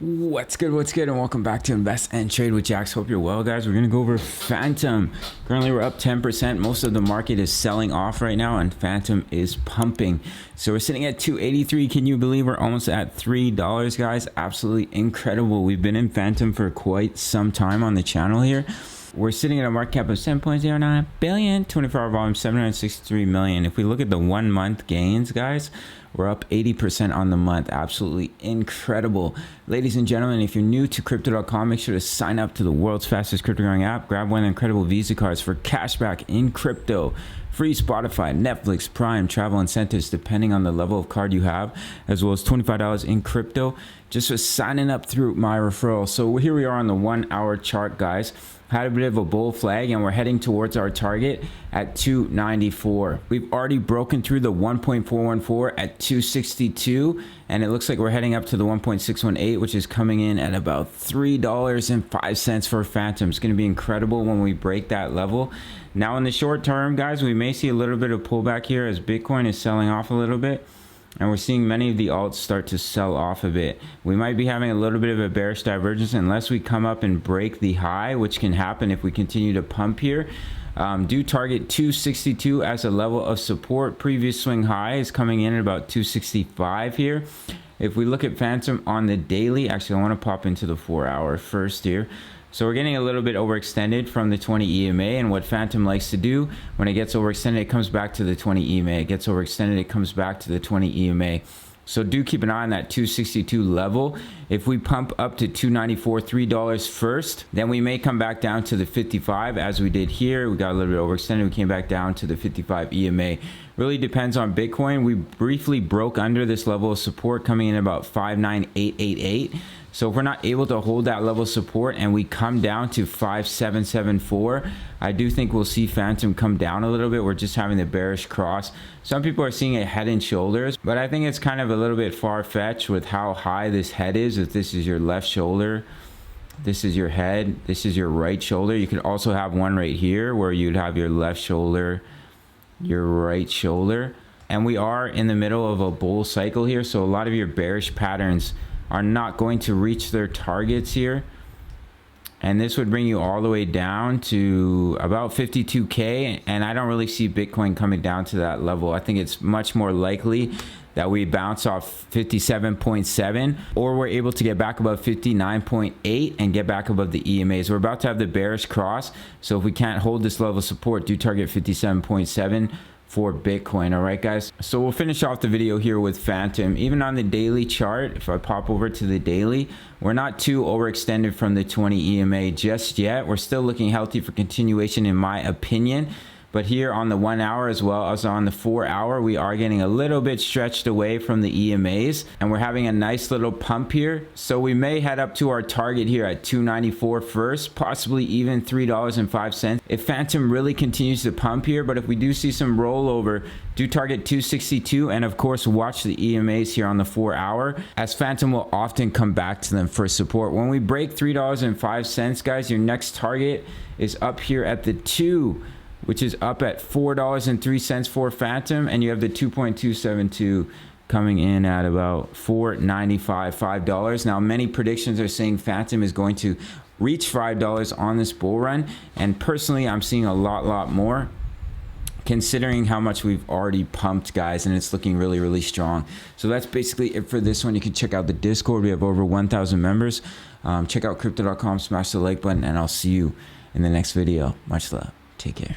What's good, and welcome back to Invest and Trade with Jax. Hope you're well, guys. We're gonna go over Fantom. Currently we're up 10%. Most of the market is selling off right now, and Fantom is pumping. So we're sitting at 283. Can you believe we're almost at $3, guys? Absolutely incredible. We've been in Fantom for quite some time on the channel here. We're sitting at a market cap of 7.09 billion, 24-hour volume 763 million. If we look at the 1 month gains, guys, we're up 80% on the month. Absolutely incredible. Ladies and gentlemen, if you're new to crypto.com, make sure to sign up to the world's fastest crypto growing app. Grab one of the incredible Visa cards for cashback in crypto. Free Spotify, Netflix, Prime, travel incentives depending on the level of card you have, as well as $25 in crypto just for signing up through my referral. So here we are on the 1 hour chart, guys. Had a bit of a bull flag, and we're heading towards our target at 294. We've already broken through the 1.414 at 262, and it looks like we're heading up to the 1.618, which is coming in at about $3.05 for Fantom. It's going to be incredible when we break that level. Now in the short term, guys, we may see a little bit of pullback here as Bitcoin is selling off a little bit. And we're seeing many of the alts start to sell off a bit. We might be having a little bit of a bearish divergence unless we come up and break the high, which can happen if we continue to pump here. Do target 262 as a level of support. Previous swing high is coming in at about 265 here. If we look at Fantom on the daily, actually I want to pop into the 4 hour first here. So we're getting a little bit overextended from the 20 EMA, and what Fantom likes to do when it gets overextended, it comes back to the 20 EMA. It gets overextended, it comes back to the 20 EMA. So do keep an eye on that 262 level. If we pump up to 294, $3 first, then we may come back down to the 55 as we did here. We got a little bit overextended. We came back down to the 55 EMA. Really depends on Bitcoin. We briefly broke under this level of support coming in about 59888. So if we're not able to hold that level of support and we come down to 5774, I do think we'll see Fantom come down a little bit. We're just having the bearish cross. Some people are seeing a head and shoulders, but I think it's kind of a little bit far-fetched with how high this head is. If this is your left shoulder, this is your head, this is your right shoulder. You could also have one right here where you'd have your left shoulder, your right shoulder. And we are in the middle of a bull cycle here, so a lot of your bearish patterns are not going to reach their targets here, and this would bring you all the way down to about 52k, and I don't really see Bitcoin coming down to that level. I think it's much more likely that we bounce off 57.7, or we're able to get back above 59.8 and get back above the EMAs. We're about to have the bearish cross, so if we can't hold this level of support, do target 57.7 for Bitcoin. All right, guys, so we'll finish off the video here with Fantom. Even on the daily chart, if I pop over to the daily, we're not too overextended from the 20 EMA just yet. We're still looking healthy for continuation in my opinion. But here on the 1 hour as well as on the 4 hour, we are getting a little bit stretched away from the EMAs, and we're having a nice little pump here. So we may head up to our target here at 294 first, possibly even $3.05 if Fantom really continues to pump here. But if we do see some rollover, do target 262, and of course watch the EMAs here on the 4 hour, as Fantom will often come back to them for support. When we break $3.05, guys, your next target is up here at the 2, which is up at $4.03 for Fantom, and you have the 2.272 coming in at about $4.95, $5. Now, many predictions are saying Fantom is going to reach $5 on this bull run, and personally, I'm seeing a lot more, considering how much we've already pumped, guys, and it's looking really strong. So that's basically it for this one. You can check out the Discord. We have over 1,000 members. Check out crypto.com, smash the like button, and I'll see you in the next video. Much love. Take care.